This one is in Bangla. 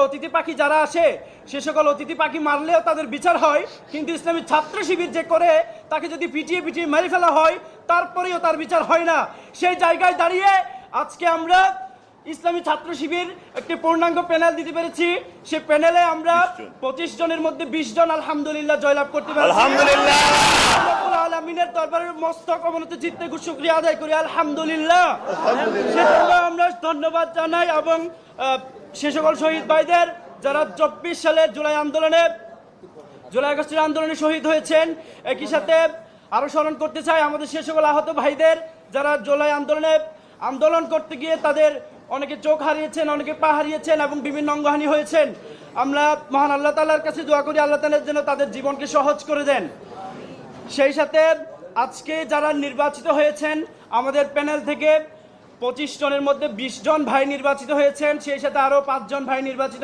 অতিথি পাখি যারা আসে সে সকল অতিথি পাখি মারলেও তাদের বিচার হয়, কিন্তু ইসলামী ছাত্র শিবির যে করে তাকে যদি পিটিয়ে পিটিয়ে মেরে ফেলা হয় তারপরেও তার বিচার হয় না। সেই জায়গায় দাঁড়িয়ে আজকে আমরা ইসলামী ছাত্র শিবির একটি পূর্ণাঙ্গ প্যানেল দিতে পেরেছি। সে প্যানেলে আমরা 25 জনের মধ্যে 20 জন আলহামদুলিল্লাহ জয়লাভ করতে পেরেছি। আলহামদুলিল্লাহ। রব্বুল আলামিনের দরবারে মস্তক অবনত চিত্তে শুকরিয়া আদায় করি আলহামদুলিল্লাহ। সেজন্য আমরা ধন্যবাদ জানাই এবং সে সকল শহীদ ভাইদের যারা 24 সালের জুলাই আগস্টের আন্দোলনে শহীদ হয়েছেন। একই সাথে আরো স্মরণ করতে চাই আমাদের সে সকল আহত ভাইদের যারা জুলাই আন্দোলন করতে গিয়ে তাদের অনেকে চোখ হারিয়েছেন, অনেকে পা হারিয়েছেন এবং বিভিন্ন অঙ্গহানি হয়েছেন। আমরা মহান আল্লাহ তাআলার কাছে দোয়া করি আল্লাহ তাআলা যেন তাদের জীবনকে সহজ করে দেন। সেই সাথে আজকে যারা নির্বাচিত হয়েছেন আমাদের প্যানেল থেকে 25 জনের মধ্যে 20 জন ভাই নির্বাচিত হয়েছেন, সেই সাথে আরো 5 জন ভাই নির্বাচিত